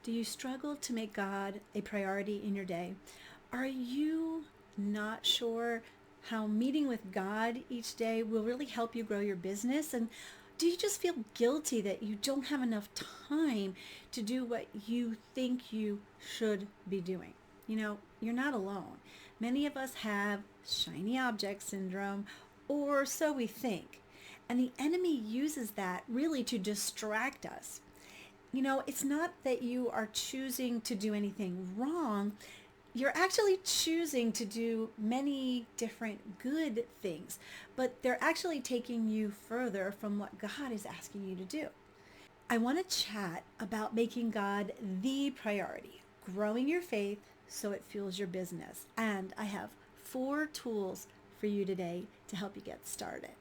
Do you struggle to make God a priority in your day? Are you not sure how meeting with God each day will really help you grow your business? And do you just feel guilty that you don't have enough time to do what you think you should be doing? You're not alone. Many of us have shiny object syndrome, or so we think. And the enemy uses that really to distract us. It's not that you are choosing to do anything wrong. You're actually choosing to do many different good things, but they're actually taking you further from what God is asking you to do. I want to chat about making God the priority, growing your faith so it fuels your business. And I have 4 tools for you today to help you get started.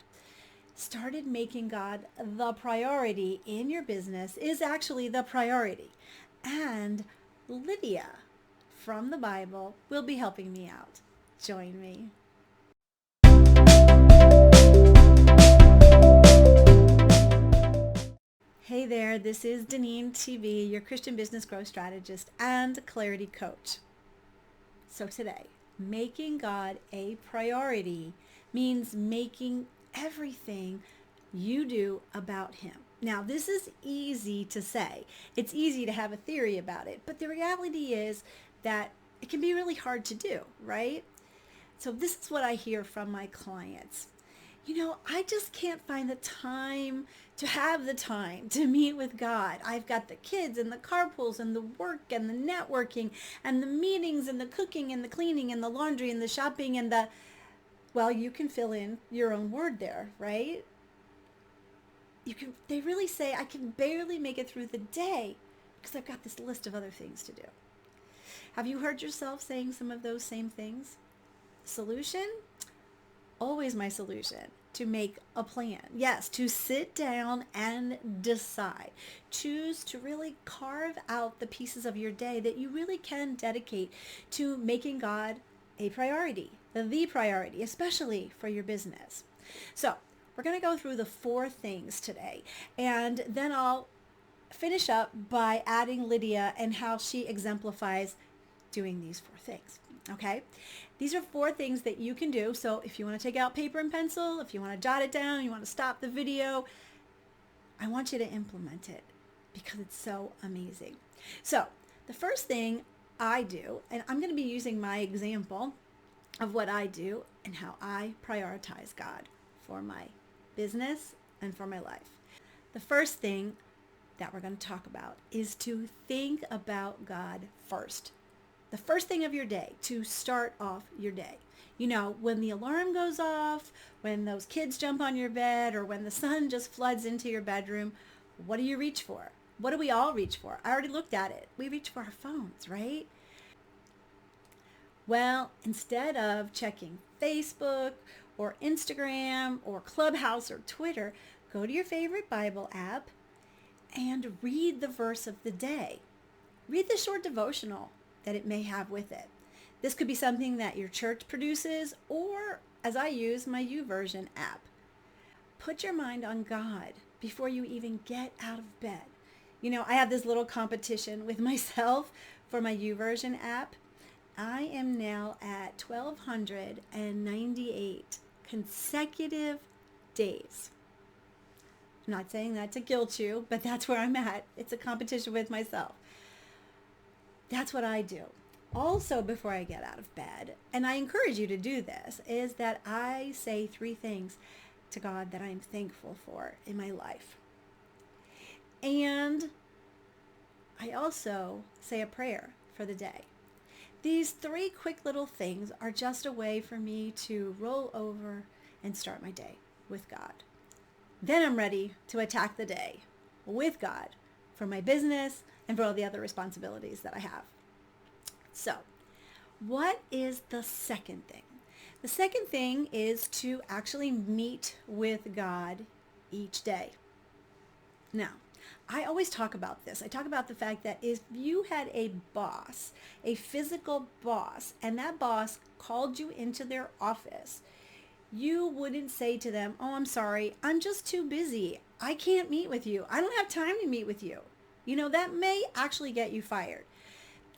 Started making God the priority in your business is actually the priority. And Lydia from the Bible will be helping me out. Join me. Hey there, this is DeneenTB, your Christian business growth strategist and clarity coach. So today, making God a priority means making everything you do about him. Now, this is easy to say. It's easy to have a theory about it, but the reality is that it can be really hard to do, right? So this is what I hear from my clients. I just can't find the time to have the time to meet with God. I've got the kids and the carpools and the work and the networking and the meetings and the cooking and the cleaning and the laundry and the shopping and well, you can fill in your own word there, right? They really say, I can barely make it through the day because I've got this list of other things to do. Have you heard yourself saying some of those same things? Solution? Always my solution, to make a plan. Yes, to sit down and decide. Choose to really carve out the pieces of your day that you really can dedicate to making God a priority, the priority, especially for your business. So we're going to go through the 4 things today, and then I'll finish up by adding Lydia and how she exemplifies doing these 4 things. Okay? These are 4 things that you can do. So if you want to take out paper and pencil, if you want to jot it down, you want to stop the video, I want you to implement it because it's so amazing. So the first thing I do, and I'm going to be using my example of what I do and how I prioritize God for my business and for my life. The first thing that we're going to talk about is to think about God first. The first thing of your day, to start off your day. When the alarm goes off, when those kids jump on your bed, or when the sun just floods into your bedroom, what do you reach for? What do we all reach for? I already looked at it. We reach for our phones, right? Well, instead of checking Facebook or Instagram or Clubhouse or Twitter, go to your favorite Bible app and read the verse of the day. Read the short devotional that it may have with it. This could be something that your church produces, or as I use, my YouVersion app. Put your mind on God before you even get out of bed. I have this little competition with myself for my YouVersion app. I am now at 1,298 consecutive days. I'm not saying that to guilt you, but that's where I'm at. It's a competition with myself. That's what I do. Also, before I get out of bed, and I encourage you to do this, is that I say 3 things to God that I'm thankful for in my life. And I also say a prayer for the day. These 3 quick little things are just a way for me to roll over and start my day with God. Then I'm ready to attack the day with God for my business and for all the other responsibilities that I have. So, what is the second thing? The second thing is to actually meet with God each day. Now, I always talk about this. I talk about the fact that if you had a boss, a physical boss, and that boss called you into their office, you wouldn't say to them, "Oh, I'm sorry, I'm just too busy. I can't meet with you. I don't have time to meet with you." That may actually get you fired.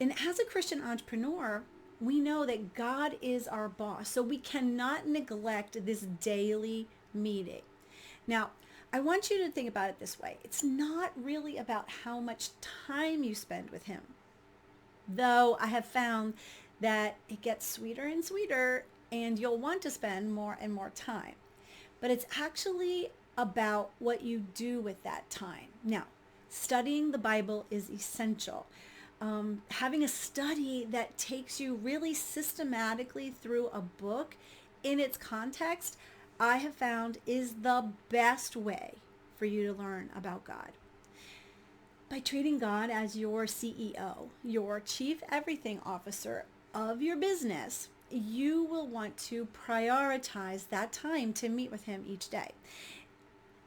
And as a Christian entrepreneur, we know that God is our boss. So we cannot neglect this daily meeting. Now, I want you to think about it this way. It's not really about how much time you spend with him. Though I have found that it gets sweeter and sweeter and you'll want to spend more and more time. But it's actually about what you do with that time. Now, studying the Bible is essential. Having a study that takes you really systematically through a book in its context, I have found is the best way for you to learn about God. By treating God as your CEO, your chief everything officer of your business, you will want to prioritize that time to meet with him each day.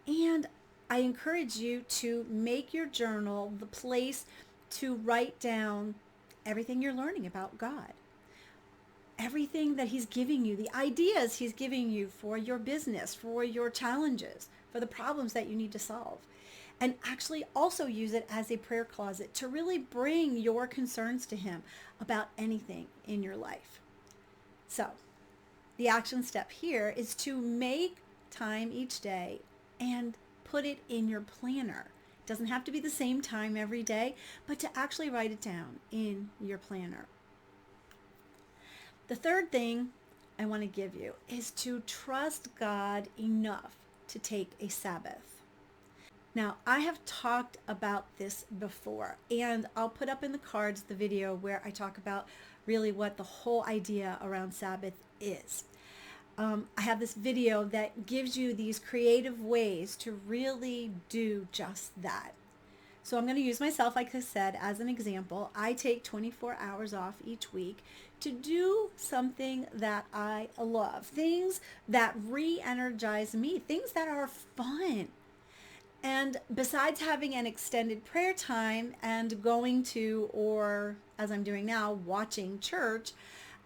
And I encourage you to make your journal the place to write down everything you're learning about God. Everything that he's giving you, the ideas he's giving you for your business, for your challenges, for the problems that you need to solve. And actually also use it as a prayer closet to really bring your concerns to him about anything in your life. So the action step here is to make time each day and put it in your planner. It doesn't have to be the same time every day, but to actually write it down in your planner. The third thing I want to give you is to trust God enough to take a Sabbath. Now, I have talked about this before, and I'll put up in the cards the video where I talk about really what the whole idea around Sabbath is. I have this video that gives you these creative ways to really do just that. So I'm going to use myself, like I said, as an example. I take 24 hours off each week to do something that I love, things that re-energize me, things that are fun. And besides having an extended prayer time and going to, or as I'm doing now, watching church,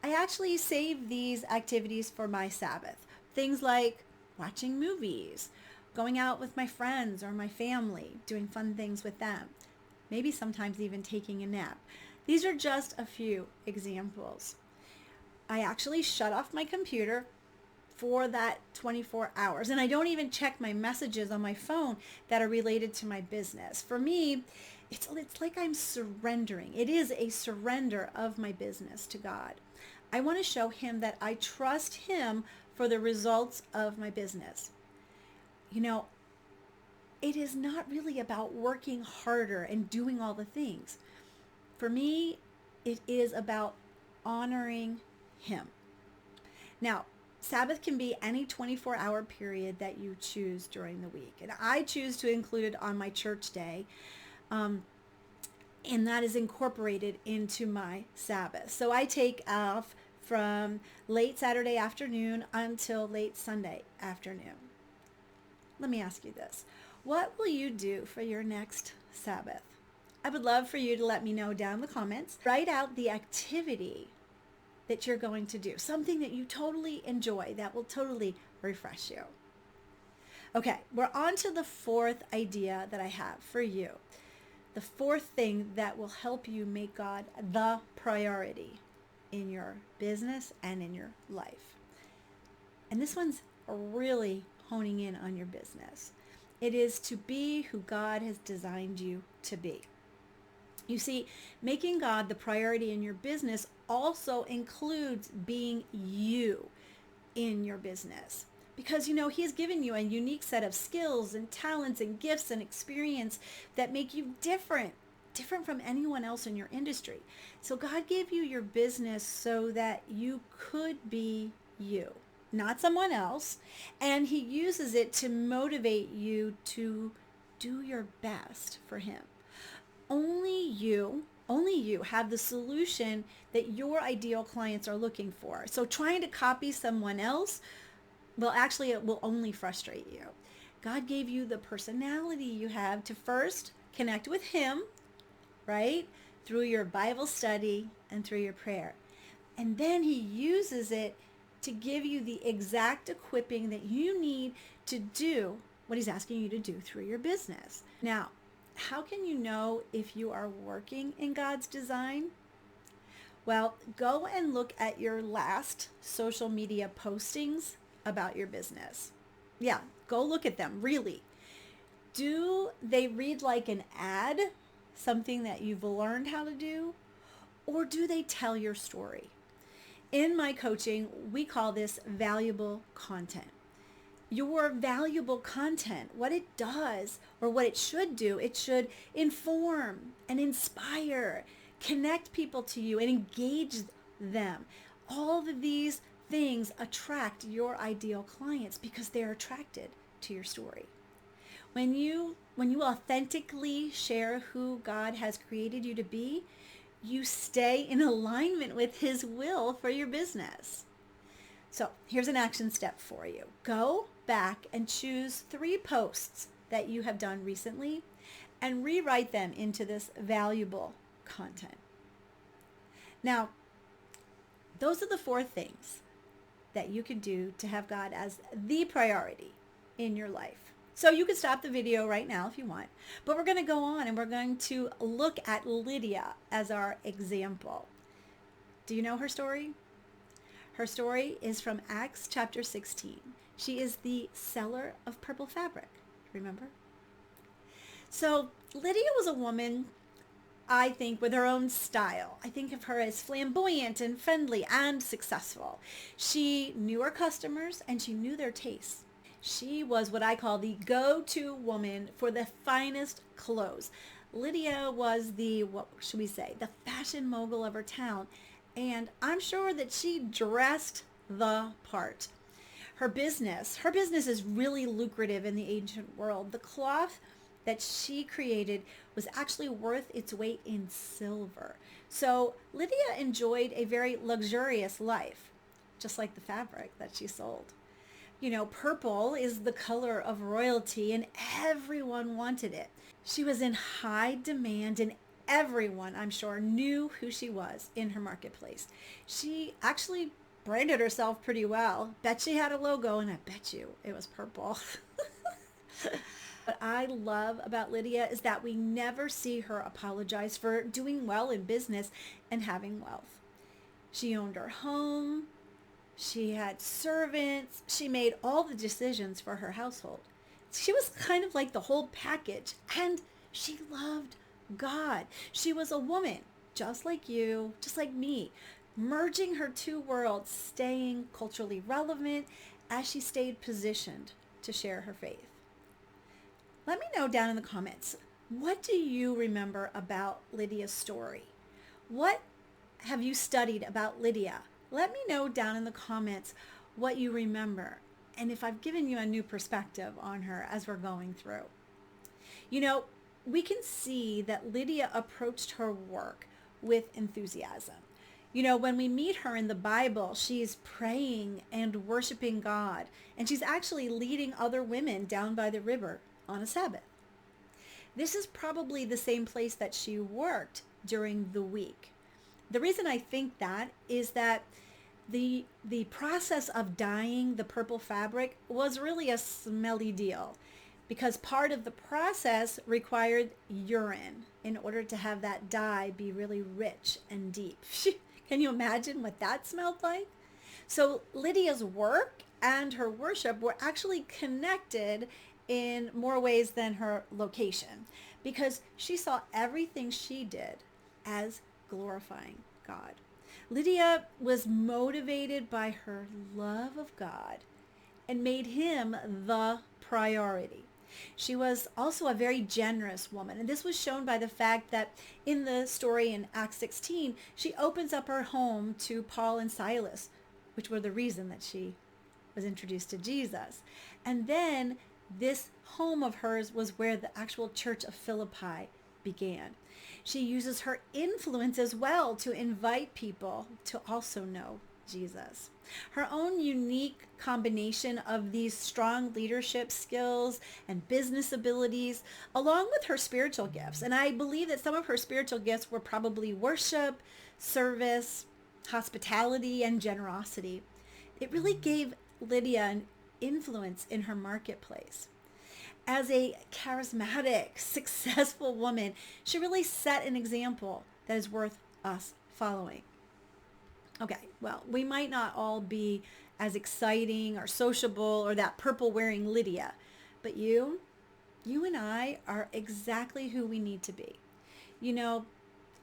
I actually save these activities for my Sabbath. Things like watching movies, going out with my friends or my family, doing fun things with them, maybe sometimes even taking a nap. These are just a few examples. I actually shut off my computer for that 24 hours. And I don't even check my messages on my phone that are related to my business. For me, it's like I'm surrendering. It is a surrender of my business to God. I want to show him that I trust him for the results of my business. It is not really about working harder and doing all the things. For me, it is about honoring him. Now, Sabbath can be any 24-hour period that you choose during the week. And I choose to include it on my church day. And that is incorporated into my Sabbath. So I take off from late Saturday afternoon until late Sunday afternoon. Let me ask you this. What will you do for your next Sabbath? I would love for you to let me know down in the comments. Write out the activity that you're going to do, something that you totally enjoy, that will totally refresh you. Okay, we're on to the fourth idea that I have for you. The fourth thing that will help you make God the priority in your business and in your life. And this one's really honing in on your business. It is to be who God has designed you to be. You see, making God the priority in your business also includes being you in your business. Because, he has given you a unique set of skills and talents and gifts and experience that make you different from anyone else in your industry. So God gave you your business so that you could be you, not someone else. And he uses it to motivate you to do your best for him. Only you have the solution that your ideal clients are looking for. So trying to copy someone else, well, actually, it will only frustrate you. God gave you the personality you have to first connect with him, right? Through your Bible study and through your prayer. And then he uses it to give you the exact equipping that you need to do what he's asking you to do through your business. Now, how can you know if you are working in God's design? Well, go and look at your last social media postings about your business. Yeah, go look at them, really. Do they read like an ad, something that you've learned how to do, or do they tell your story? In my coaching, we call this valuable content. Your valuable content, what it does or what it should do, it should inform and inspire, connect people to you and engage them. All of these things attract your ideal clients because they're attracted to your story. When you authentically share who God has created you to be, you stay in alignment with his will for your business. So here's an action step for you. Go back and choose 3 posts that you have done recently and rewrite them into this valuable content. Now, those are the 4 things that you can do to have God as the priority in your life. So you can stop the video right now if you want, but we're going to go on and we're going to look at Lydia as our example. Do you know her story? Her story is from Acts chapter 16. She is the seller of purple fabric, remember? So Lydia was a woman, I think, with her own style. I think of her as flamboyant and friendly and successful. She knew her customers and she knew their tastes. She was what I call the go-to woman for the finest clothes. Lydia was the, what should we say, the fashion mogul of her town. And I'm sure that she dressed the part. Her business is really lucrative in the ancient world. The cloth that she created was actually worth its weight in silver. So Lydia enjoyed a very luxurious life, just like the fabric that she sold. You know, purple is the color of royalty and everyone wanted it. She was in high demand and everyone, I'm sure, knew who she was in her marketplace. She actually branded herself pretty well. Bet she had a logo and I bet you it was purple. What I love about Lydia is that we never see her apologize for doing well in business and having wealth. She owned her home. She had servants. She made all the decisions for her household. She was kind of like the whole package, and she loved God. She was a woman, just like you, just like me, merging her 2 worlds, staying culturally relevant as she stayed positioned to share her faith. Let me know down in the comments, what do you remember about Lydia's story? What have you studied about Lydia? Let me know down in the comments what you remember and if I've given you a new perspective on her as we're going through. You know, we can see that Lydia approached her work with enthusiasm. You know, when we meet her in the Bible, she's praying and worshiping God, and she's actually leading other women down by the river on a Sabbath. This is probably the same place that she worked during the week. The reason I think that is that the process of dyeing the purple fabric was really a smelly deal because part of the process required urine in order to have that dye be really rich and deep. Can you imagine what that smelled like? So Lydia's work and her worship were actually connected in more ways than her location because she saw everything she did as glorifying God. Lydia was motivated by her love of God and made him the priority. She was also a very generous woman, and this was shown by the fact that in the story in Acts 16, she opens up her home to Paul and Silas, which were the reason that she was introduced to Jesus. And then this home of hers was where the actual church of Philippi began. She uses her influence as well to invite people to also know Jesus. Her own unique combination of these strong leadership skills and business abilities, along with her spiritual gifts. And I believe that some of her spiritual gifts were probably worship, service, hospitality, and generosity. It really gave Lydia an influence in her marketplace. as a charismatic, successful woman, she really set an example that is worth us following. Okay, well, we might not all be as exciting or sociable or that purple wearing Lydia, but you and I are exactly who we need to be. You know,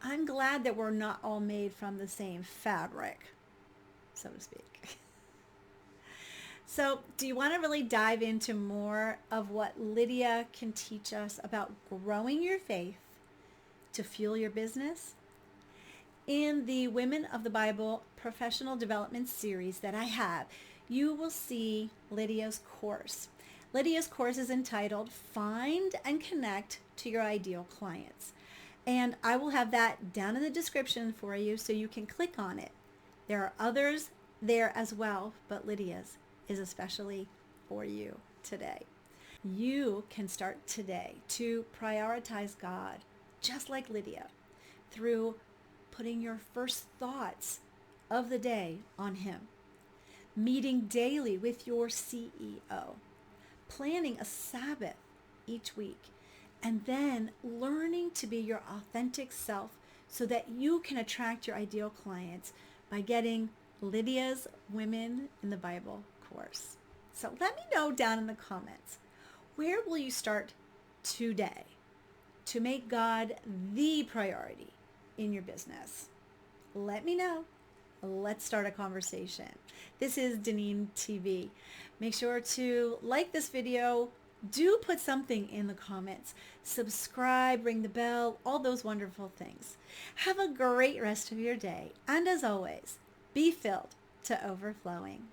I'm glad that we're not all made from the same fabric, so to speak. So, do you want to really dive into more of what Lydia can teach us about growing your faith to fuel your business? In the Women of the Bible Professional Development series that I have, you will see Lydia's course. Lydia's course is entitled Find and Connect to Your Ideal Clients. And I will have that down in the description for you so you can click on it. There are others there as well, but Lydia's is especially for you today. You can start today to prioritize God, just like Lydia, through putting your first thoughts of the day on Him, meeting daily with your CEO, planning a Sabbath each week, and then learning to be your authentic self so that you can attract your ideal clients by getting Lydia's Women in the Bible course. So let me know down in the comments, where will you start today to make God the priority in your business? Let me know. Let's start a conversation. This is DeneenTB. Make sure to like this video. Do put something in the comments. Subscribe, ring the bell, all those wonderful things. Have a great rest of your day. And as always, be filled to overflowing.